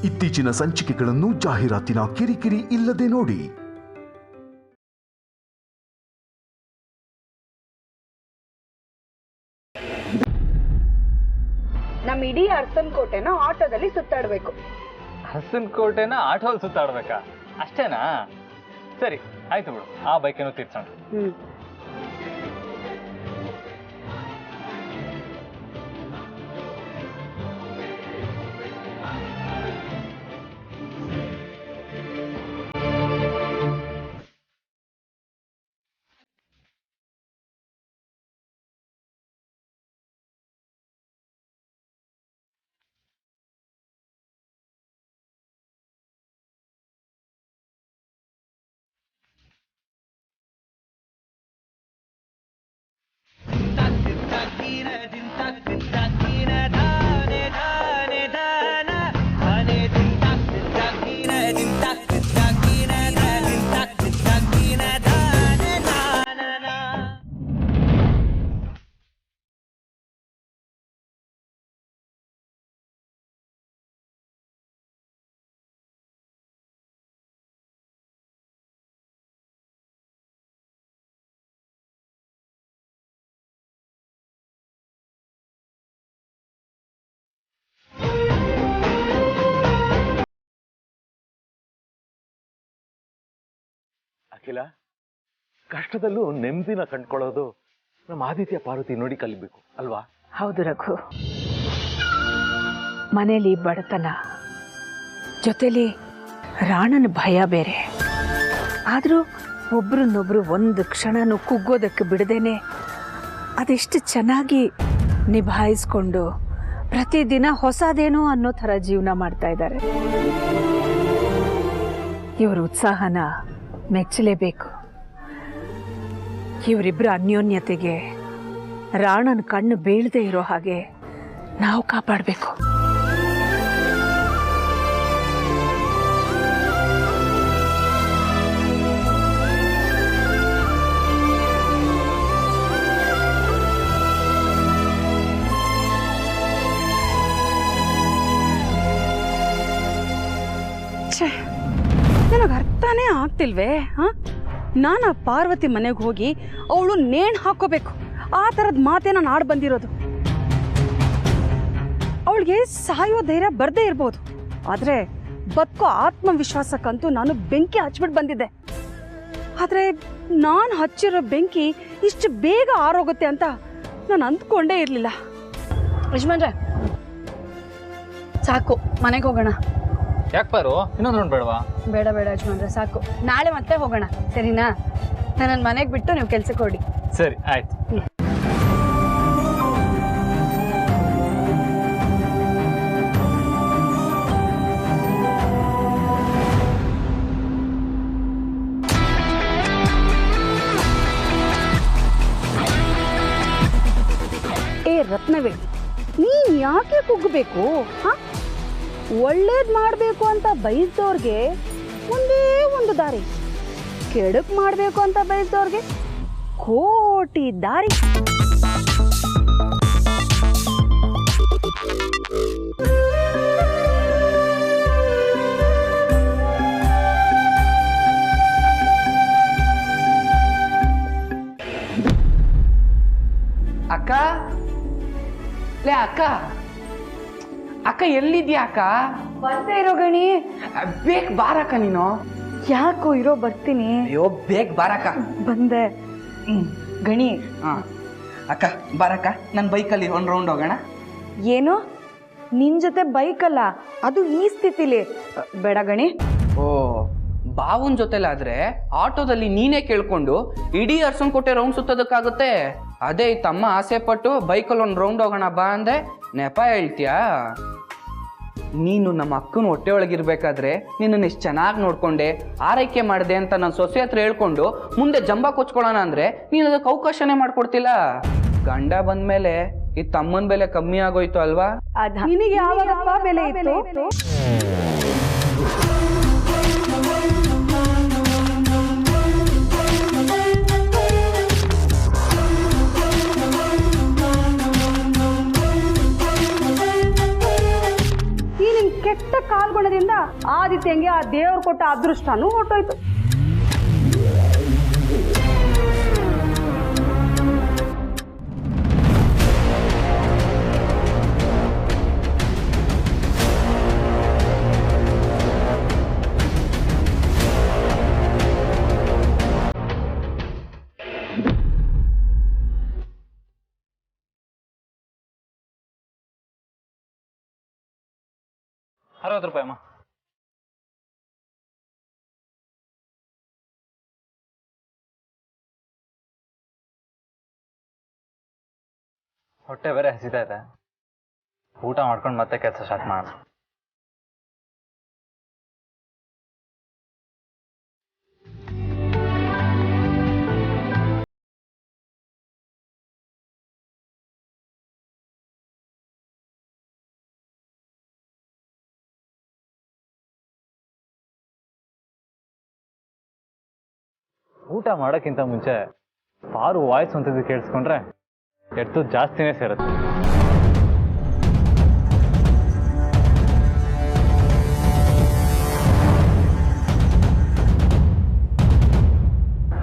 ಇತ್ತೀಚಿನ ಸಂಚಿಕೆಗಳನ್ನು ಜಾಹೀರಾತಿನ ಕಿರಿಕಿರಿ ಇಲ್ಲದೆ ನೋಡಿ. ನಮ್ಮ ಇಡೀ ಅರಸನಕೋಟೆನ ಆಟೋದಲ್ಲಿ ಸುತ್ತಾಡ್ಬೇಕು. ಅರಸನಕೋಟೆನ ಆಟೋದಲ್ಲಿ ಸುತ್ತಾಡ್ಬೇಕಾ? ಅಷ್ಟೇನಾ? ಸರಿ ಆಯ್ತು ಬಿಡು, ಆ ಬೈಕೇನು ತಿರ್ಸೋಣ. ಅಖಿಲ, ಕಷ್ಟದಲ್ಲೂ ನೆಮ್ಮದಿನ ಕಂಡ್ಕೊಳ್ಳೋದು ನಮ್ಮ ಆದಿತ್ಯ ಪಾರ್ವತಿ ನೋಡಿ ಕಲಿಬೇಕು ಅಲ್ವಾ? ಹೌದು ರಘು, ಮನೇಲಿ ಬಡತನ ಜೊತೆಲಿ ರಾಣನ ಭಯ ಬೇರೆ. ಆದರೂ ಒಬ್ರನ್ನೊಬ್ರು ಒಂದು ಕ್ಷಣನೂ ಕುಗ್ಗೋದಕ್ಕೆ ಬಿಡದೇನೆ ಅದೆಷ್ಟು ಚೆನ್ನಾಗಿ ನಿಭಾಯಿಸ್ಕೊಂಡು ಪ್ರತಿದಿನ ಹೊಸದೇನೋ ಅನ್ನೋ ಥರ ಜೀವನ ಮಾಡ್ತಾ ಇದ್ದಾರೆ. ಇವರ ಉತ್ಸಾಹನ ಮೆಚ್ಚಲೇಬೇಕು. ಇವರಿಬ್ಬರ ಅನ್ಯೋನ್ಯತೆಗೆ ರಾಣನ ಕಣ್ಣು ಬೀಳದೆ ಇರೋ ಹಾಗೆ ನಾವು ಕಾಪಾಡಬೇಕು. ನನಗೆ ಅರ್ಥನೇ ಆಗ್ತಿಲ್ವೇ? ನಾನು ಆ ಪಾರ್ವತಿ ಮನೆಗೆ ಹೋಗಿ ಅವಳು ನೇಣು ಹಾಕೋಬೇಕು, ಆ ಥರದ ಮಾತೇ ನಾನು ಆಡ್ ಬಂದಿರೋದು. ಅವಳಿಗೆ ಸಾಯೋ ಧೈರ್ಯ ಬರ್ದೇ ಇರ್ಬೋದು, ಆದರೆ ಬದುಕೋ ಆತ್ಮವಿಶ್ವಾಸಕ್ಕಂತೂ ನಾನು ಬೆಂಕಿ ಹಚ್ಬಿಟ್ಟು ಬಂದಿದ್ದೆ. ಆದರೆ ನಾನು ಹಚ್ಚಿರೋ ಬೆಂಕಿ ಇಷ್ಟು ಬೇಗ ಆರೋಗುತ್ತೆ ಅಂತ ನಾನು ಅಂದ್ಕೊಂಡೇ ಇರಲಿಲ್ಲ. ಯಜಮಾನ್ರೆ ಸಾಕು, ಮನೆಗೆ ಹೋಗೋಣ. ಯಾಕೆ ಪಾರು, ಇನ್ನೊಂದು ರೌಂಡ್ ಬೇಡವಾ? ಬೇಡ ಬೇಡ ಯಜಮಾನ್ರೆ, ಸಾಕು. ನಾಳೆ ಮತ್ತೆ ಹೋಗೋಣ, ಸರಿನಾ? ನಾನು ನನ್ನ ಮನೆಗೆ ಬಿಟ್ಟು ನೀವು ಕೆಲ್ಸಕ್ಕೆ ಹೊಡಿ. ಸರಿ ಆಯ್ತು. ಏ ರತ್ನವೇಣಿ, ನೀನ್ ಯಾಕೆ ಕುಗ್ಗಬೇಕು? ಒಳ್ಳೇದ್ ಮಾಡ್ಬೇಕು ಅಂತ ಬಯಸಿದವ್ರಿಗೆ ಒಂದೇ ಒಂದು ದಾರಿ, ಕೆಡಕ್ ಮಾಡ್ಬೇಕು ಅಂತ ಬಯಸಿದವ್ರಿಗೆ ಕೋಟಿ ದಾರಿ. ಅಕ್ಕ, ಲೇ ಅಕ್ಕ, ಅಕ್ಕ ಎಲ್ಲಿದ್ಯಾ ಅಕ್ಕ? ಬರ್ತಾ ಇರೋ ಗಣಿ. ಬೇಗ ಬಾರಕ್ಕ ನೀನು. ಯಾಕೋ ಇರೋ, ಬರ್ತೀನಿ. ಅಯ್ಯೋ ಬೇಗ ಬಾರಕ್ಕ. ಬಂದೆ. ಗಣಿ. ಅಕ್ಕ ಬಾರಕ್ಕ, ನನ್ನ ಬೈಕಲ್ಲಿ ಒಂದು ರೌಂಡ್ ಹೋಗೋಣ. ಏನು, ನಿನ್ ಜೊತೆ ಬೈಕಲ್ಲ, ಅದು ಈ ಸ್ಥಿತಿಲಿ ಬೇಡ ಗಣಿ. ಓ, ಬಾವನ್ ಜೊತೆಲಾದ್ರೆ ಆಟೋದಲ್ಲಿ ನೀನೇ ಕೇಳ್ಕೊಂಡು ಇಡೀ ಅರಸನಕೋಟೆ ರೌಂಡ್ ಸುತ್ತೋದಕ್ಕಾಗುತ್ತೆ. ಅದೇ ಈ ತಮ್ಮ ಆಸೆ ಪಟ್ಟು ಬೈಕಲ್ಲಿ ಒಂದು ರೌಂಡ್ ಹೋಗೋಣ ಬಾ ಅಂದೆ, ನೆಪ ಹೇಳ್ತೀಯಾ? ನೀನು ನಮ್ಮ ಅಕ್ಕನ ಹೊಟ್ಟೆ ಒಳಗಿರ್ಬೇಕಾದ್ರೆ ನಿನ್ನನ್ನು ಎಷ್ಟು ಚೆನ್ನಾಗಿ ನೋಡ್ಕೊಂಡೆ, ಆರೈಕೆ ಮಾಡಿದೆ ಅಂತ ನನ್ನ ಸೊಸೆ ಹತ್ರ ಹೇಳ್ಕೊಂಡು ಮುಂದೆ ಜಂಬ ಕೊಚ್ಕೊಳ್ಳೋಣ ಅಂದ್ರೆ ನೀನು ಅದಕ್ಕೆ ಅವಕಾಶನೇ ಮಾಡ್ಕೊಡ್ತಿಲ್ಲ. ಗಂಡ ಬಂದ್ಮೇಲೆ ಈ ತಮ್ಮನ ಬೆಲೆ ಕಮ್ಮಿ ಆಗೋಯ್ತು ಅಲ್ವಾ? ನಿನಗೆ ಯಾವಾಗಪ್ಪ ಬೆಲೆ ಇತ್ತು? ಕಾಲ್ಗುಣದಿಂದ ಆದಿತ್ಯಂಗೆ ಆ ದೇವ್ರು ಕೊಟ್ಟ ಅದೃಷ್ಟನೂ ಹೊರಟೋಯ್ತು. ₹60 ಅಮ್ಮ. ಹೊಟ್ಟೆ ಬೇರೆ ಹಸಿತಾ ಇದೆ, ಊಟ ಮಾಡ್ಕೊಂಡು ಮತ್ತೆ ಕೆಲಸ ಸ್ಟಾರ್ಟ್ ಮಾಡೋಣ. ಊಟ ಮಾಡೋಕ್ಕಿಂತ ಮುಂಚೆ ಪಾರು ವಾಯ್ಸ್ ಅಂತಿದ್ದು ಕೇಳಿಸ್ಕೊಂಡ್ರೆ ಎತ್ತು ಜಾಸ್ತಿನೇ ಸೇರುತ್ತೆ.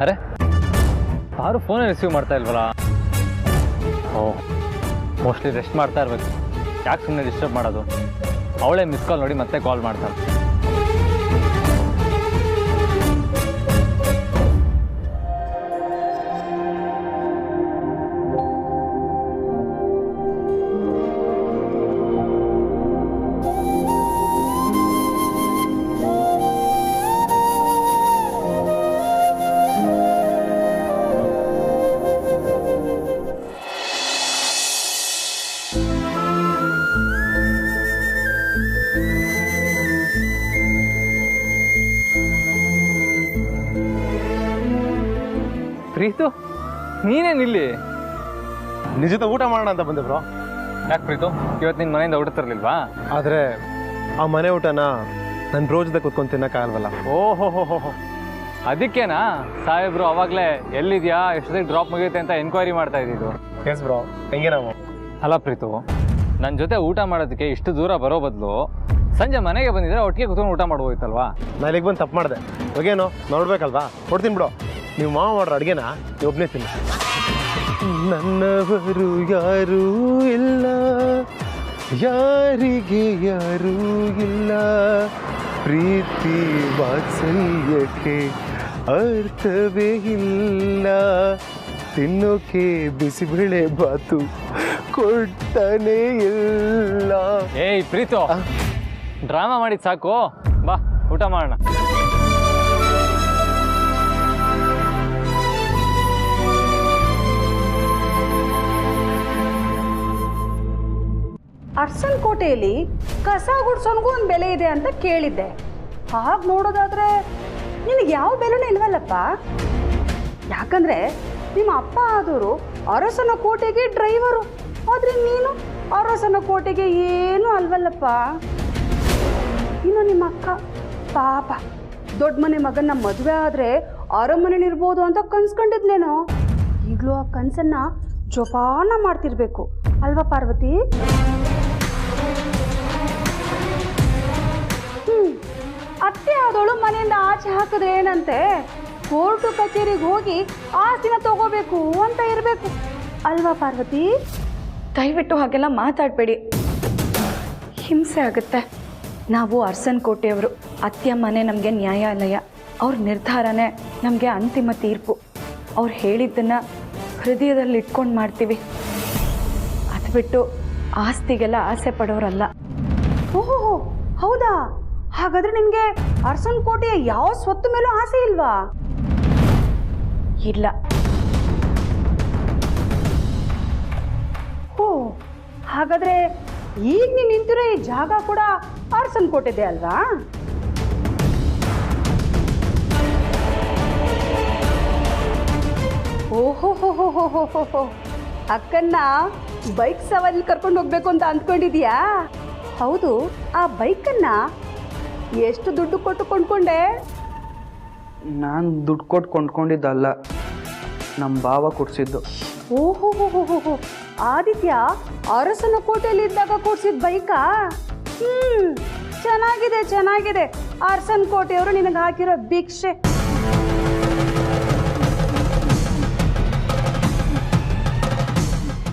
ಅರೆ ಪಾರು ಫೋನೇ ರಿಸೀವ್ ಮಾಡ್ತಾ ಇಲ್ವಲ್ಲ? ಓಹ್, ಮೋಸ್ಟ್ಲಿ ರೆಸ್ಟ್ ಮಾಡ್ತಾ ಇರ್ಬೇಕು. ಯಾಕೆ ಸುಮ್ಮನೆ ಡಿಸ್ಟರ್ಬ್ ಮಾಡೋದು? ಅವಳೇ ಮಿಸ್ ಕಾಲ್ ನೋಡಿ ಮತ್ತೆ ಕಾಲ್ ಮಾಡ್ತಾಳೆ. ಪ್ರೀತು, ನೀನೇನಿಲ್ಲಿ? ನಿಜ ಜೊತೆ ಊಟ ಮಾಡೋಣ ಅಂತ ಬಂದೆ ಬ್ರೋ. ಯಾಕೆ ಪ್ರೀತು, ಇವತ್ತು ನಿನ್ನ ಮನೆಯಿಂದ ಊಟ ತರಲಿಲ್ವಾ? ಆದರೆ ಆ ಮನೆ ಊಟನ ನನ್ನ ಬ್ರೋ ಜೊತೆ ಕೂತ್ಕೊಂಡು ತಿನ್ನೋಕ್ಕಾಗಲ್ವಲ್ಲ. ಓಹೋ, ಅದಕ್ಕೇನಾ ಸಾಹೇಬ್ರು ಅವಾಗಲೇ ಎಲ್ಲಿದ್ಯಾ, ಎಷ್ಟೊತ್ತಿಗೆ ಡ್ರಾಪ್ ಮುಗಿಯುತ್ತೆ ಅಂತ ಎನ್ಕ್ವೈರಿ ಮಾಡ್ತಾ ಇದ್ದಿದ್ದು? ಎಸ್ ಬ್ರೋ, ಹೆಂಗೆ ನಾವು? ಅಲ್ಲ ಪ್ರೀತು, ನನ್ನ ಜೊತೆ ಊಟ ಮಾಡೋದಕ್ಕೆ ಇಷ್ಟು ದೂರ ಬರೋ ಬದಲು ಸಂಜೆ ಮನೆಗೆ ಬಂದಿದ್ರೆ ಒಟ್ಟಿಗೆ ಕೂತ್ಕೊಂಡು ಊಟ ಮಾಡ್ಬೋಯ್ತಲ್ವಾ? ನಾನು ಇಲ್ಲಿಗೆ ಬಂದು ತಪ್ಪು ಮಾಡಿದೆ. ಇವಾಗೇನು ನೋಡ್ಬೇಕಲ್ವಾ? ಕೊಡ್ತೀನಿ ಬಿಡು. ನೀವು ಮಾವ ಮಾಡ್ರ ಅಡುಗೆನ ನೀವು ಒಬ್ಬನೇ ತಿನ್ನಿ. ನನ್ನವರು ಯಾರೂ ಇಲ್ಲ, ಯಾರಿಗೆ ಯಾರೂ ಇಲ್ಲ, ಪ್ರೀತಿ ವಾತ್ಸಲ್ಯಕ್ಕೆ ಅರ್ಥವೇ ಇಲ್ಲ, ತಿನ್ನೋಕೆ ಬಿಸಿಬೇಳೆ ಬಾತು ಕೊಡ್ತಾನೆ ಇಲ್ಲ. ಏಯ್ ಪ್ರೀತು, ಡ್ರಾಮಾ ಮಾಡಿದ್ ಸಾಕು, ಬಾ ಊಟ ಮಾಡೋಣ. ಅರ್ಸನ್ ಕೋಟೆಯಲ್ಲಿ ಕಸ ಗುಡ್ಸೋನ್ಗೂ ಒಂದು ಬೆಲೆ ಇದೆ ಅಂತ ಕೇಳಿದ್ದೆ. ಹಾಗೆ ನೋಡೋದಾದ್ರೆ ನಿನಗೆ ಯಾವ ಬೆಲೆನೂ ಇಲ್ವಲ್ಲಪ್ಪ. ಯಾಕಂದ್ರೆ ನಿಮ್ಮ ಅಪ್ಪ ಆದವರು ಅರಸನ ಕೋಟೆಗೆ ಡ್ರೈವರು, ಆದ್ರೆ ನೀನು ಅರಸನ ಕೋಟೆಗೆ ಏನೂ ಅಲ್ವಲ್ಲಪ್ಪ. ಇನ್ನು ನಿಮ್ಮ ಅಕ್ಕ ಪಾಪ ದೊಡ್ಡ ಮನೆ ಮಗನ್ನ ಮದುವೆ ಆದ್ರೆ ಅರಮನೆಲಿರ್ಬೋದು ಅಂತ ಕನ್ಸ್ಕೊಂಡಿದ್ಲೇನೋ. ಈಗಲೂ ಆ ಕನ್ಸನ್ನ ಜೋಪಾನ ಮಾಡ್ತಿರ್ಬೇಕು ಅಲ್ವಾ ಪಾರ್ವತಿ? ಅತ್ತೆ ಆದವಳು ಮನೆಯಿಂದ ಆಚೆ ಹಾಕಿದ್ರೆ ಏನಂತೆ, ಕೋರ್ಟು ಕಚೇರಿಗೆ ಹೋಗಿ ಆಸ್ತಿನ ತಗೋಬೇಕು ಅಂತ ಇರಬೇಕು ಅಲ್ವಾ ಪಾರ್ವತಿ? ದಯವಿಟ್ಟು ಹಾಗೆಲ್ಲ ಮಾತಾಡಬೇಡಿ, ಹಿಂಸೆ ಆಗುತ್ತೆ. ನಾವು ಅರ್ಸನ್ ಕೋಟೆಯವರು, ಅತ್ತೆಯ ಮನೆ ನಮಗೆ ನ್ಯಾಯಾಲಯ, ಅವ್ರ ನಿರ್ಧಾರನೇ ನಮಗೆ ಅಂತಿಮ ತೀರ್ಪು. ಅವ್ರು ಹೇಳಿದ್ದನ್ನು ಹೃದಯದಲ್ಲಿ ಇಟ್ಕೊಂಡು ಮಾಡ್ತೀವಿ, ಅದು ಬಿಟ್ಟು ಆಸ್ತಿಗೆಲ್ಲ ಆಸೆ ಪಡೋರಲ್ಲ. ಓಹೋ, ಹೌದಾ? ಹಾಗಾದ್ರೆ ನಿನಗೆ ಅರ್ಸನ್ ಕೋಟೆಯ ಯಾವ ಸ್ವತ್ತು ಮೇಲೂ ಆಸೆ ಇಲ್ವಾ? ಇಲ್ಲ. ಓ, ಹಾಗಾದ್ರೆ ಈಗ ನೀನು ನಿಂತಿರೋ ಈ ಜಾಗ ಕೂಡ ಅರ್ಸನ್ ಕೋಟೆದೆ ಅಲ್ವಾ? ಓಹೋ, ಅಕ್ಕನ್ನ ಬೈಕ್ ಸವಾರಿ ಕರ್ಕೊಂಡು ಹೋಗ್ಬೇಕು ಅಂತ ಅಂದ್ಕೊಂಡಿದ್ಯಾ? ಹೌದು, ಆ ಬೈಕನ್ನ ಎಷ್ಟು ದುಡ್ಡು ಕೊಟ್ಟು ಕೊಂಡ್ಕೊಂಡೆ? ನಾನು ದುಡ್ಡು ಕೊಟ್ಟು ಕೊಂಡ್ಕೊಂಡಿದ್ದಲ್ಲ, ನಮ್ಮ ಭಾವ ಕೊಡಿಸಿದ್ದು. ಓಹೋ, ಆದಿತ್ಯ ಅರಸನ ಕೋಟೆಯಲ್ಲಿ ಇದ್ದಾಗ ಕೊಡ್ಸಿದ ಬೈಕಾ? ಚೆನ್ನಾಗಿದೆ ಚೆನ್ನಾಗಿದೆ. ಅರ್ಸನ್ ಕೋಟೆಯವರು ನಿನಗೆ ಹಾಕಿರೋ ಭಿಕ್ಷೆ.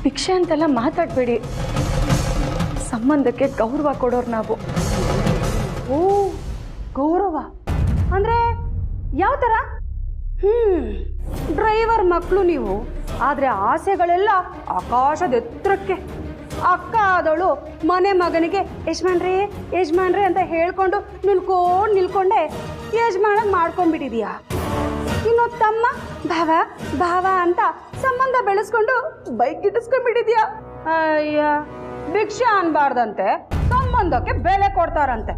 ಭಿಕ್ಷೆ ಅಂತೆಲ್ಲ ಮಾತಾಡಬೇಡಿ. ಸಂಬಂಧಕ್ಕೆ ಗೌರವ ಕೊಡೋರು ನಾವು. ಓ, ಗೌರವ ಅಂದ್ರೆ ಯಾವ ಥರ? ಡ್ರೈವರ್ ಮಕ್ಕಳು ನೀವು, ಆದರೆ ಆಸೆಗಳೆಲ್ಲ ಆಕಾಶದ ಎತ್ತರಕ್ಕೆ. ಅಕ್ಕ ಆದವಳು ಮನೆ ಮಗನಿಗೆ ಯಜಮಾನ್ರಿ ಅಂತ ಹೇಳ್ಕೊಂಡು ನಿಲ್ಕೊಂಡೆ ಯಜಮಾನ ಮಾಡ್ಕೊಂಡ್ಬಿಟ್ಟಿದೀಯಾ. ಇನ್ನು ತಮ್ಮ ಭಾವ ಅಂತ ಸಂಬಂಧ ಬೆಳೆಸ್ಕೊಂಡು ಬೈಕ್ ಇಟ್ಟಿಸ್ಕೊಂಡ್ಬಿಟ್ಟಿದ್ಯಾ. ಅಯ್ಯ, ಭಿಕ್ಷೆ ಅನ್ಬಾರ್ದಂತೆ, ಸಂಬಂಧಕ್ಕೆ ಬೆಲೆ ಕೊಡ್ತಾರಂತೆ.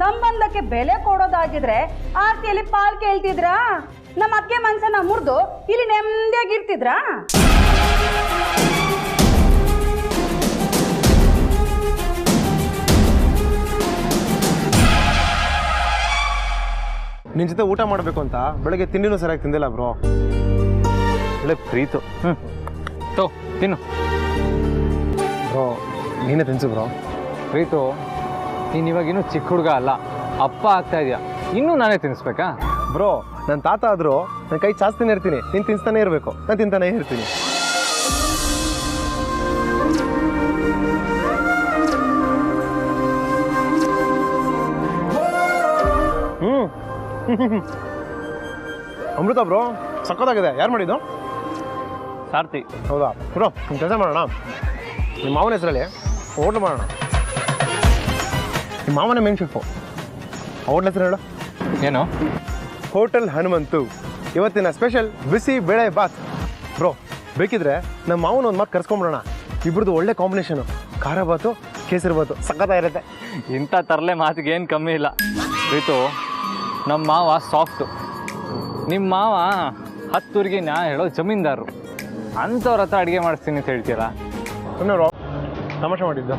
ಸಂಬಂಧಕ್ಕೆ ಬೆಲೆ ಕೊಡೋದಾಗಿದ್ರೆ ಆರ್ತಿಯಲ್ಲಿ ಪಾಲ್ ಕೇಳ್ತಿದ್ರಾ? ನಮ್ಮ ಅಕ್ಕೆ ಮನ್ಸನ್ನ ಮುರಿದು ಇಲ್ಲಿ ನೆಮ್ಮದಿಯಾಗಿರ್ತಿದ್ರಾ? ನಿನ್ನ ಜೊತೆ ಊಟ ಮಾಡಬೇಕು ಅಂತ ಬೆಳಗ್ಗೆ ತಿಂಡಿನೂ ಸರಿಯಾಗಿ ತಿಂದಿಲ್ಲ ಬ್ರೋ. ಒಳ್ಳೆ ಪ್ರೀತು. ತೋ ತಿನ್ನು ಬ್ರೋ, ನೀನೇ ತಿನ್ಸು ಬ್ರೋ. ಪ್ರೀತು, ನೀನು ಇವಾಗಿನ್ನೂ ಚಿಕ್ಕ ಹುಡುಗ ಅಲ್ಲ, ಅಪ್ಪ ಆಗ್ತಾ ಇದೆಯಾ. ಇನ್ನೂ ನಾನೇ ತಿನ್ನಿಸ್ಬೇಕಾ? ಬ್ರೋ, ನನ್ನ ತಾತ ಆದರೂ ನನ್ನ ಕೈ ಚಾಸ್ತಾನೆ ಇರ್ತೀನಿ, ನೀನು ತಿನ್ಸ್ತಾನೆ ಇರಬೇಕು, ನಾನು ತಿಂತಾನೆ ಇರ್ತೀನಿ. ಅಮೃತ ಬ್ರೋ, ಸಕ್ಕತ್ತಾಗಿದೆ. ಯಾರು ಮಾಡಿದ್ದು? ಸಾರ್ಥಿ. ಹೌದಾ ಬ್ರೋ, ನಿಮ್ಮ ಕೆಲಸ ಮಾಡೋಣ. ನಿಮ್ಮ ಮಾವನ ಹೆಸರಲ್ಲಿ ಹೋಟ್ಲ್ ಮಾಡೋಣ. ನಿಮ್ಮ ಮಾವನ ಮೇನ್ ಶೆಫು. ಹೋಟ್ಲ್ ಹೆಸರು ಹೇಳು. ಏನು? ಹೋಟೆಲ್ ಹನುಮಂತು. ಇವತ್ತಿನ ಸ್ಪೆಷಲ್ ಬಿಸಿ ಬೇಳೆ ಬಾತ್. ಬ್ರೋ, ಬೇಕಿದ್ರೆ ನಮ್ಮ ಮಾವನ ಒಂದು ಮಾತು ಕರ್ಸ್ಕೊಂಬಿಡೋಣ. ಇಬ್ಬರದು ಒಳ್ಳೆ ಕಾಂಬಿನೇಷನು. ಖಾರ ಬಾತು, ಕೇಸರಿ ಬಾತು ಸಕ್ಕತ್ತಾಗಿರುತ್ತೆ. ಇಂಥ ತರಲೆ ಮಾತಿಗೆ ಏನು ಕಮ್ಮಿ ಇಲ್ಲ. ಪ್ರೀತು, ನಮ್ಮ ಮಾವ ಸಾಫ್ಟು, ನಿಮ್ಮ ಮಾವ 10 ಊರಿಗೆ ನ್ಯಾಯ ಹೇಳೋ ಜಮೀನ್ದಾರರು. ಅಂಥವ್ರ ಹತ್ರ ಅಡುಗೆ ಮಾಡಿಸ್ತೀನಿ ಅಂತ ಹೇಳ್ತೀರಾ? ಸುಮ್ಮನೆ ಬ್ರೋ, ತಮಾಷೆ ಮಾಡಿದ್ದು.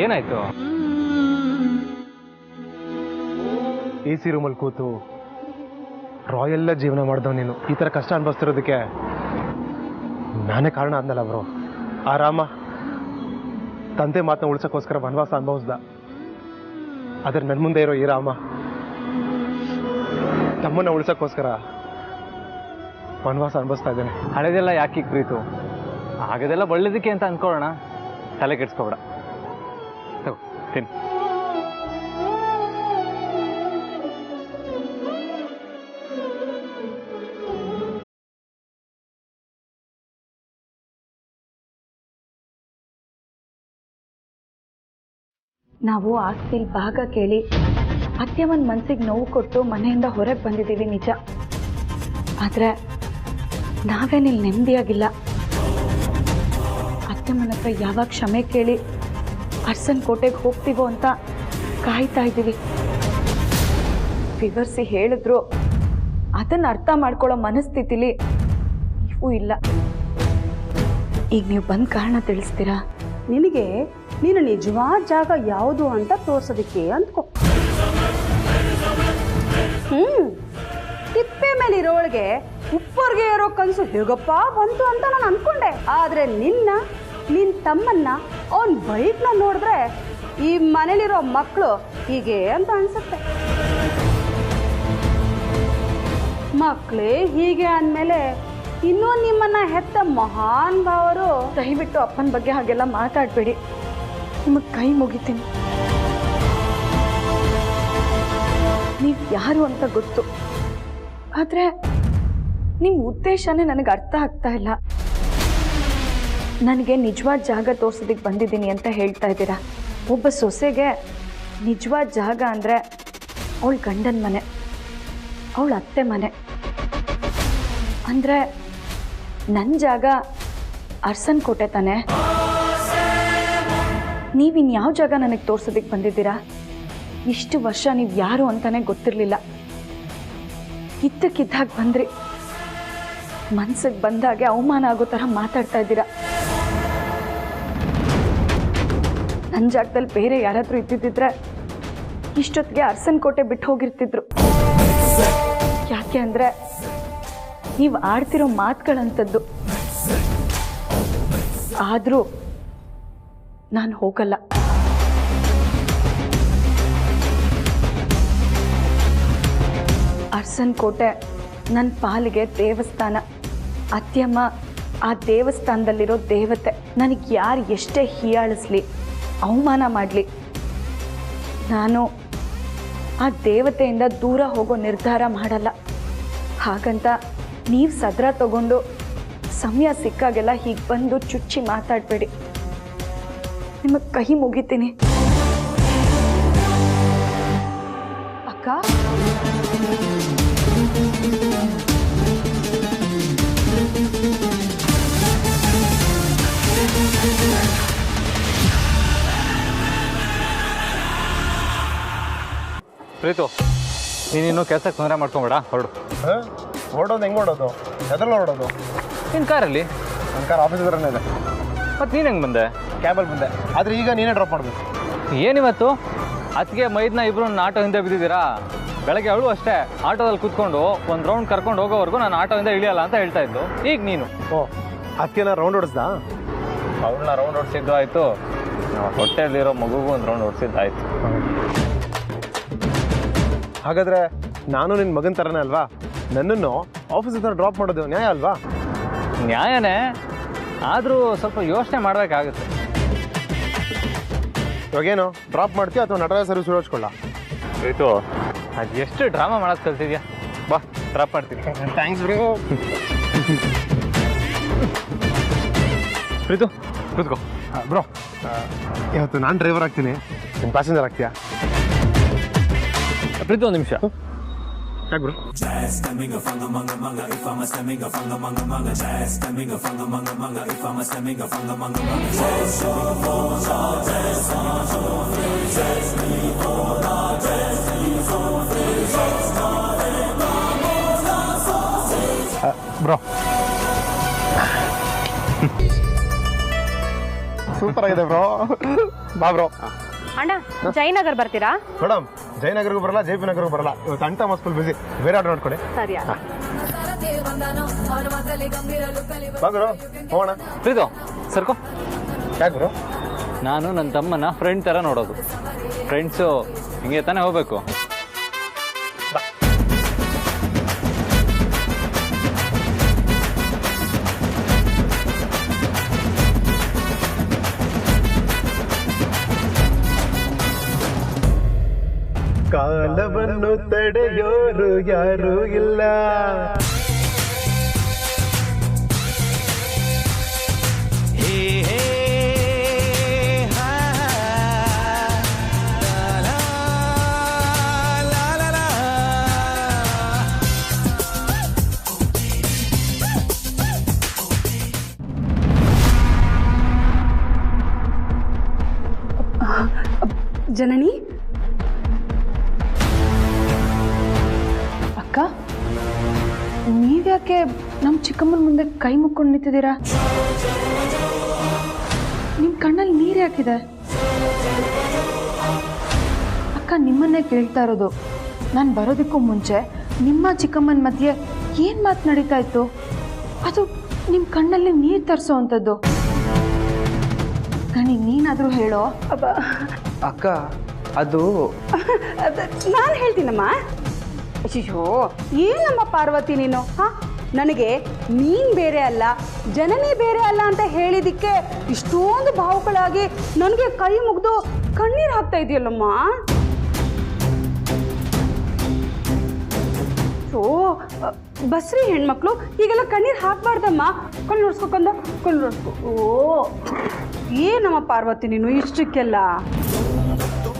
ಏನಾಯ್ತು? ಎ ಸಿ ರೂಮಲ್ಲಿ ಕೂತು ರಾಯಲ್ಲ ಜೀವನ ಮಾಡಿದವ ನೀನು ಈ ಥರ ಕಷ್ಟ ಅನುಭವಿಸ್ತಿರೋದಕ್ಕೆ ನಾನೇ ಕಾರಣ ಆದ್ನಲ್ಲ ಬ್ರೋ. ಆ ರಾಮ ತಂದೆ ಮಾತನ್ನ ಉಳ್ಸೋಕ್ಕೋಸ್ಕರ ವನವಾಸ ಅನುಭವಿಸ್ದ. ಆದರೆ ನನ್ನ ಮುಂದೆ ಇರೋ ಈ ರಾಮ ತಮ್ಮನ್ನ ಉಳ್ಸೋಕ್ಕೋಸ್ಕರ ವನವಾಸ ಅನುಭವಿಸ್ತಾ ಇದ್ದೇನೆ. ಹಳೆದೆಲ್ಲ ಯಾಕೆ ಪ್ರೀತು? ಆಗದೆಲ್ಲ ಒಳ್ಳೇದಕ್ಕೆ ಅಂತ ಅಂದ್ಕೊಳ್ಳೋಣ, ತಲೆ ಕೆಡ್ಸ್ಕೊಬೇಡ. ತಗೋ ತಿನ್ನು. ನಾವು ಆಸ್ತಿಲ್ ಭಾಗ ಕೇಳಿ ಅತ್ಯಮ್ಮನ ಮನಸ್ಸಿಗೆ ನೋವು ಕೊಟ್ಟು ಮನೆಯಿಂದ ಹೊರಗೆ ಬಂದಿದ್ದೀವಿ ನಿಜ. ಆದರೆ ನಾವೇನಿಲ್ಲಿ ನೆಮ್ಮದಿಯಾಗಿಲ್ಲ. ಅತ್ಯಮ್ಮನ ಹತ್ರ ಯಾವಾಗ ಕ್ಷಮೆ ಕೇಳಿ ಅರ್ಸನ್ ಕೋಟೆಗೆ ಹೋಗ್ತೀವೋ ಅಂತ ಕಾಯ್ತಾ ಇದ್ದೀವಿ. ವಿವರಿಸಿ ಹೇಳಿದ್ರು ಅದನ್ನು ಅರ್ಥ ಮಾಡ್ಕೊಳ್ಳೋ ಮನಸ್ಥಿತಿಲಿ ನೀವು ಇಲ್ಲ. ಈಗ ನೀವು ಬಂದ ಕಾರಣ ತಿಳಿಸ್ತೀರಾ? ನಿನಗೆ ನೀನು ನಿಜವಾದ ಜಾಗ ಯಾವುದು ಅಂತ ತೋರ್ಸೋದಕ್ಕೆ ಅಂದ್ಕೋ. ತಿಪ್ಪೆ ಮೇಲೆ ಇರೋಳಿಗೆ ಉಪ್ಪರ್ಗೆ ಇರೋ ಕನಸು ಹೇಗಪ್ಪ ಬಂತು ಅಂತ ನಾನು ಅನ್ಕೊಂಡೆ. ಆದರೆ ನಿನ್ನ ತಮ್ಮನ್ನ ಅವನ ಬೈಕ್ನ ನೋಡಿದ್ರೆ ಈ ಮನೇಲಿರೋ ಮಕ್ಕಳು ಹೀಗೆ ಅಂತ ಅನ್ಸುತ್ತೆ. ಮಕ್ಕಳೇ ಹೀಗೆ ಅಂದಮೇಲೆ ಇನ್ನೂ ನಿಮ್ಮನ್ನ ಹೆತ್ತ ಮಹಾನ್ ಭಾವರು. ದಯವಿಟ್ಟು ಅಪ್ಪನ ಬಗ್ಗೆ ಹಾಗೆಲ್ಲ ಮಾತಾಡಬೇಡಿ, ನಿಮಗೆ ಕೈ ಮುಗಿತೀನಿ. ನೀವು ಯಾರು ಅಂತ ಗೊತ್ತು, ಆದರೆ ನಿಮ್ಮ ಉದ್ದೇಶನೇ ನನಗೆ ಅರ್ಥ ಆಗ್ತಾ ಇಲ್ಲ. ನನಗೆ ನಿಜವಾದ ಜಾಗ ತೋರ್ಸೋದಕ್ಕೆ ಬಂದಿದ್ದೀನಿ ಅಂತ ಹೇಳ್ತಾ ಇದ್ದೀರಾ. ಒಬ್ಬ ಸೊಸೆಗೆ ನಿಜವಾದ ಜಾಗ ಅಂದರೆ ಅವಳ ಗಂಡನ ಮನೆ, ಅವಳ ಅತ್ತೆ ಮನೆ. ಅಂದರೆ ನನ್ನ ಜಾಗ ಅರ್ಸನ್ ಕೋಟೆ ತಾನೆ. ನೀವಿನ್ಯಾವ ಜಾಗ ನನಗೆ ತೋರ್ಸೋದಕ್ಕೆ ಬಂದಿದ್ದೀರಾ? ಇಷ್ಟು ವರ್ಷ ನೀವು ಯಾರು ಅಂತಾನೆ ಗೊತ್ತಿರಲಿಲ್ಲ. ಇದ್ದಕ್ಕಿದ್ದಾಗ ಬಂದ್ರಿ, ಮನ್ಸಿಗೆ ಬಂದಾಗೆ ಅವಮಾನ ಆಗೋ ಥರ ಮಾತಾಡ್ತಾ ಇದ್ದೀರಾ. ನನ್ನ ಜಾಗದಲ್ಲಿ ಬೇರೆ ಯಾರಾದರೂ ಇದ್ದಿದ್ದಿದ್ರೆ ಇಷ್ಟೊತ್ತಿಗೆ ಅರ್ಸನ್ ಕೋಟೆ ಬಿಟ್ಟು ಹೋಗಿರ್ತಿದ್ರು. ಯಾಕೆ ಅಂದರೆ ನೀವು ಆಡ್ತಿರೋ ಮಾತುಗಳಂಥದ್ದು. ಆದರೂ ನಾನು ಹೋಗಲ್ಲ. ಅರಸನ್ ಕೋಟೆ ನನ್ನ ಪಾಲಿಗೆ ದೇವಸ್ಥಾನ. ಅತ್ಯಮ್ಮ ಆ ದೇವಸ್ಥಾನದಲ್ಲಿರೋ ದೇವತೆ. ನನಗೆ ಯಾರು ಎಷ್ಟೇ ಹೀಯಾಳಿಸ್ಲಿ, ಅವಮಾನ ಮಾಡಲಿ, ನಾನು ಆ ದೇವತೆಯಿಂದ ದೂರ ಹೋಗೋ ನಿರ್ಧಾರ ಮಾಡಲ್ಲ. ಹಾಗಂತ ನೀವು ಸದ್ರ ತಗೊಂಡು ಸಮಯ ಸಿಕ್ಕಾಗೆಲ್ಲ ಹೀಗೆ ಬಂದು ಚುಚ್ಚಿ ಮಾತಾಡಬೇಡಿ. ನಿಮಗೆ ಕೈ ಮುಗಿತೀನಿ. ಅಕ್ಕ, ಪ್ರೀತು, ನೀನಿನ್ನು ಕೆಲಸಕ್ಕೆ ತೊಂದರೆ ಮಾಡ್ಕೊಂಬೇಡ, ಹೊರಡು. ಓಡೋದು ಹೆಂಗೆ ಓಡೋದು? ಎದ್ರಲ್ಲಿ ಓಡೋದು? ನಿನ್ನ ಕಾರಲ್ಲಿ. ನನ್ನ ಕಾರ್ ಆಫೀಸ್ ಹತ್ರನೇ ಇದೆ. ಮತ್ತು ನೀನು ಹೆಂಗೆ ಬಂದೆ? ಕ್ಯಾಬಲ್ಲಿ ಬಂದೆ. ಆದರೆ ಈಗ ನೀನೇ ಡ್ರಾಪ್ ಮಾಡಬೇಕು. ಏನಿವತ್ತು ಅದಕ್ಕೆ ಮೈದ್ನ ಇಬ್ಬರು ನನ್ನ ಆಟೋ ಹಿಂದೆ ಬಿದ್ದಿದ್ದೀರಾ? ಬೆಳಗ್ಗೆ ಅವಳು ಅಷ್ಟೇ ಆಟೋದಲ್ಲಿ ಕೂತ್ಕೊಂಡು ಒಂದು ರೌಂಡ್ ಕರ್ಕೊಂಡು ಹೋಗೋವರೆಗೂ ನಾನು ಆಟೋಯಿಂದ ಇಳಿಯಲ್ಲ ಅಂತ ಹೇಳ್ತಾ ಇದ್ದು. ಈಗ ನೀನು ಅದಕ್ಕೆ ನಾನು ರೌಂಡ್ ಹೊಡಿಸ್ದಾ? ಅವಳನ್ನ ರೌಂಡ್ ಹೊಡ್ಸಿದ್ದು ಆಯಿತು, ಹೊಟ್ಟೆಯಲ್ಲಿರೋ ಮಗುಗೂ ಒಂದು ರೌಂಡ್ ಹೊಡ್ಸಿದ್ದಾಯ್ತು. ಹಾಗಾದರೆ ನಾನು ನಿನ್ನ ಮಗನ ಥರನೇ ಅಲ್ವಾ? ನನ್ನನ್ನು ಆಫೀಸ್ ಹತ್ರ ಡ್ರಾಪ್ ಮಾಡೋದು ನ್ಯಾಯ ಅಲ್ವಾ? ನ್ಯಾಯನೇ, ಆದರೂ ಸ್ವಲ್ಪ ಯೋಚನೆ ಮಾಡಬೇಕಾಗುತ್ತೆ. ಇವಾಗೇನು ಡ್ರಾಪ್ ಮಾಡ್ತೀಯ ಅಥವಾ ನಟರಾಜ ಸರ್ವಿಸ್ ಉಳಿಸ್ಕೊಳ್ಳ? ಆಯಿತು, ಅದು ಎಷ್ಟು ಡ್ರಾಮಾ ಮಾಡೋದು ಕಲ್ತಿದ್ಯಾ? ಬಾ, ಡ್ರಾಪ್ ಮಾಡ್ತೀನಿ. Thanks bro. ಪ್ರೀತು, ಕೂತ್ಕೋ. ಬ್ರೋ, ಇವತ್ತು ನಾನು ಡ್ರೈವರ್ ಆಗ್ತೀನಿ, ನಿಮ್ಮ ಪ್ಯಾಸೆಂಜರ್ ಆಗ್ತೀಯಾ? ಪ್ರೀತು, ಒಂದು ನಿಮಿಷ. ಯಾಕೆ ಬ್ರೋ? ಬ್ರೋ, ಸೂಪರ್ ಆಗಿದೆ ಬ್ರೋ. ಬಾ ಬ್ರೋ. ಅಣ್ಣ, ಜಯನಗರ್ ಬರ್ತೀರಾ? ಮೇಡಮ್, ಜಯನಗರ್ಗೂ ಬರಲ್ಲ, ಜೆ ಪಿ ನಗರ್ಗೂ ಬರಲ್ಲ. ಇವತ್ತು ಅಂಟ ಮಸ್ತ್ ಫುಲ್ ಬಿಸಿ. ಬೇರೆ ಆರ್ಡರ್ ನೋಡ್ಕೊಡಿ. ಸರಿ. ಬಾ ಗುರು, ಹೋಗೋಣ. ಪ್ರೀತು, ಸರ್ಕೋ. ಯಾಕೆ ಗುರು? ನಾನು ನನ್ನ ತಮ್ಮನ ಫ್ರೆಂಡ್ ಥರ ನೋಡೋದು. ಫ್ರೆಂಡ್ಸು ಹಿಂಗೆ ತಾನೇ ಹೋಗ್ಬೇಕು. ಕಾಲವನ್ನು ತಡೆಯೋರು ಯಾರೂ ಇಲ್ಲ. ಜನನಿ, ಅಕ್ಕ, ನೀವ್ಯಾಕೆ ನಮ್ಮ ಚಿಕ್ಕಮ್ಮನ ಮುಂದೆ ಕೈ ಮುಕ್ಕೊಂಡು ನಿಂತಿದ್ದೀರಾ? ನಿಮ್ಮ ಕಣ್ಣಲ್ಲಿ ನೀರು ಯಾಕಿದೆ? ಅಕ್ಕ, ನಿಮ್ಮನ್ನೇ ಕೇಳ್ತಾ ಇರೋದು. ನಾನು ಬರೋದಕ್ಕೂ ಮುಂಚೆ ನಿಮ್ಮ ಚಿಕ್ಕಮ್ಮನ ಮಧ್ಯೆ ಏನು ಮಾತು ನಡೀತಾ ಇತ್ತು? ಅದು ನಿಮ್ಮ ಕಣ್ಣಲ್ಲಿ ನೀರು ತರಿಸೋ ಅಂಥದ್ದು. ನನಗೆ ನೀನಾದರೂ ಹೇಳೋ. ಅಕ್ಕ, ಅದು ನಾನು ಹೇಳ್ತೀನಮ್ಮ. ಅಯ್ಯೋ, ಏನಮ್ಮ ಪಾರ್ವತಿ ನೀನು? ಹಾಂ, ನನಗೆ ನೀನು ಬೇರೆ ಅಲ್ಲ, ಜನನಿ ಬೇರೆ ಅಲ್ಲ ಅಂತ ಹೇಳಿದ್ದಕ್ಕೆ ಇಷ್ಟೊಂದು ಭಾವುಗಳಾಗಿ ನನಗೆ ಕೈ ಮುಗಿದು ಕಣ್ಣೀರು ಹಾಕ್ತಾ ಇದೆಯಲ್ಲಮ್ಮ. ಓ, ಬಸ್ರಿ ಹೆಣ್ಮಕ್ಳು ಈಗೆಲ್ಲ ಕಣ್ಣೀರು ಹಾಕ್ಬಾರ್ದಮ್ಮ. ಕಣ್ಣು ನೋಡ್ಸ್ಕೊಂಡ ಕಣ್ಣು ನೋಡ್ಸ್ಕೊ. ಓ, ಏನಮ್ಮ ಪಾರ್ವತಿ ನೀನು ಇಷ್ಟಕ್ಕೆಲ್ಲ?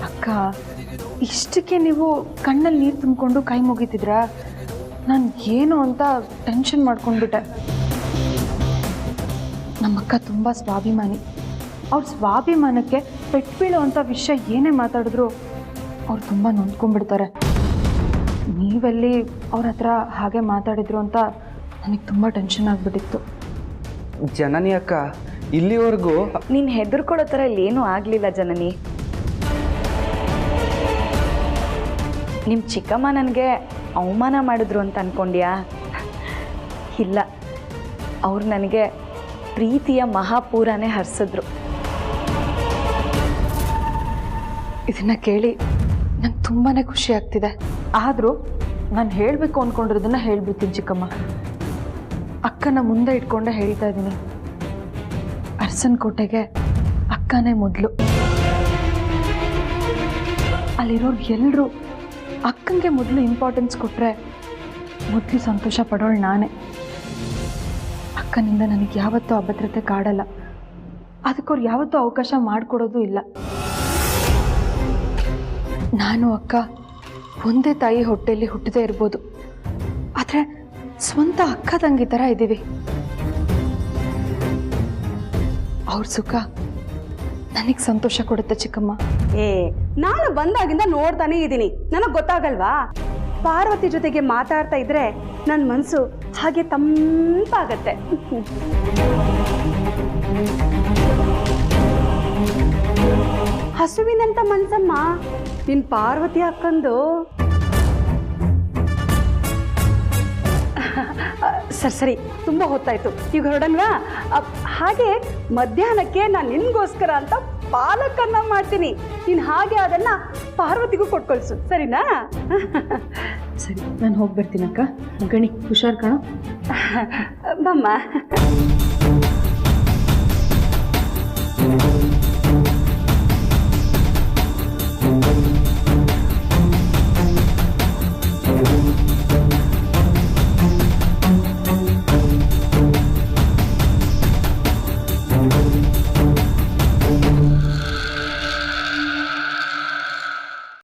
ಅಕ್ಕ, ಇಷ್ಟಕ್ಕೆ ನೀವು ಕಣ್ಣಲ್ಲಿ ನೀರು ತುಂಬಿಕೊಂಡು ಕೈ ಮುಗಿತಿದ್ರಾ? ನಾನು ಏನು ಅಂತ ಟೆನ್ಷನ್ ಮಾಡ್ಕೊಂಡ್ಬಿಟ್ಟೆ. ನಮ್ಮಕ್ಕ ತುಂಬ ಸ್ವಾಭಿಮಾನಿ. ಅವ್ರ ಸ್ವಾಭಿಮಾನಕ್ಕೆ ಪೆಟ್ಟು ಬೀಳೋವಂಥ ವಿಷಯ ಏನೇ ಮಾತಾಡಿದ್ರು ಅವ್ರು ತುಂಬ ನೊಂದ್ಕೊಂಡ್ಬಿಡ್ತಾರೆ. ನೀವೆಲ್ಲಿ ಅವ್ರ ಹತ್ರ ಹಾಗೆ ಮಾತಾಡಿದ್ರು ಅಂತ ನನಗೆ ತುಂಬ ಟೆನ್ಷನ್ ಆಗಿಬಿಟ್ಟಿತ್ತು. ಜನನಿ ಅಕ್ಕ, ಇಲ್ಲಿವರೆಗೂ ನೀನು ಹೆದರ್ಕೊಳ್ಳೋ ಥರ ಇಲ್ಲಿ ಏನೂ ಆಗಲಿಲ್ಲ ಜನನಿ. ನಿಮ್ಮ ಚಿಕ್ಕಮ್ಮ ನನಗೆ ಅವಮಾನ ಮಾಡಿದ್ರು ಅಂತ ಅಂದ್ಕೊಂಡ್ಯಾ? ಇಲ್ಲ, ಅವ್ರು ನನಗೆ ಪ್ರೀತಿಯ ಮಹಾಪೂರನೇ ಹರಿಸಿದ್ರು. ಇದನ್ನು ಕೇಳಿ ನಂಗೆ ತುಂಬಾ ಖುಷಿ ಆಗ್ತಿದೆ. ಆದರೂ ನಾನು ಹೇಳಬೇಕು ಅಂದ್ಕೊಂಡಿರೋದನ್ನು ಹೇಳ್ಬಿಡ್ತೀನಿ ಚಿಕ್ಕಮ್ಮ. ಅಕ್ಕನ ಮುಂದೆ ಇಟ್ಕೊಂಡೆ ಹೇಳ್ತಾ ಇದ್ದೀನಿ. ಅರಸನಕೋಟೆಗೆ ಅಕ್ಕನೇ ಮೊದಲು. ಅಲ್ಲಿರೋರು ಎಲ್ಲರೂ ಅಕ್ಕಂಗೆ ಮೊದಲು ಇಂಪಾರ್ಟೆನ್ಸ್ ಕೊಟ್ಟರೆ ಮೊದಲು ಸಂತೋಷ ಪಡೋಳು ನಾನೇ. ಅಕ್ಕನಿಂದ ನನಗೆ ಯಾವತ್ತೂ ಅಭದ್ರತೆ ಕಾಡಲ್ಲ. ಅದಕ್ಕವ್ರು ಯಾವತ್ತೂ ಅವಕಾಶ ಮಾಡಿಕೊಡೋದು ಇಲ್ಲ. ನಾನು ಅಕ್ಕ ಒಂದೇ ತಾಯಿ ಹೊಟ್ಟೆಯಲ್ಲಿ ಹುಟ್ಟದೇ ಇರ್ಬೋದು, ಆದರೆ ಸ್ವಂತ ಅಕ್ಕ ತಂಗಿ ಥರ ಇದ್ದೀವಿ. ಅವ್ರ ಸುಖ ನನಗೆ ಸಂತೋಷ ಕೊಡುತ್ತೆ ಚಿಕ್ಕಮ್ಮ. ನಾನು ಬಂದಾಗಿಂದ ನೋಡ್ತಾನೆ ಇದ್ದೀನಿ, ನನಗೆ ಗೊತ್ತಾಗಲ್ವಾ? ಪಾರ್ವತಿ ಜೊತೆಗೆ ಮಾತಾಡ್ತಾ ಇದ್ರೆ ನನ್ನ ಮನಸ್ಸು ಹಾಗೆ ತಂಪಾಗತ್ತೆ. ಹಸುವಿನಂತ ಮನ್ಸಮ್ಮ ನಿನ್ ಪಾರ್ವತಿ ಅಕ್ಕಂದು. ಸರಿ ತುಂಬ ಹೊತ್ತಾಯ್ತು, ಈಗ ಹೊರಡನ್ವಾ? ಹಾಗೆ ಮಧ್ಯಾಹ್ನಕ್ಕೆ ನಾನು ನಿನ್ಗೋಸ್ಕರ ಅಂತ ಪಾಲಕನ್ನ ಮಾಡ್ತೀನಿ. ನೀನು ಹಾಗೆ ಅದನ್ನ ಪಾರ್ವತಿಗೂ ಕೊಟ್ಕೊಳ್ಸು, ಸರಿನಾ? ಸರಿ, ನಾನು ಹೋಗಿ ಬರ್ತೀನಕ್ಕ. ಗಣಿ ಹುಷಾರ್ ಕಣ. ಬಮ್ಮ.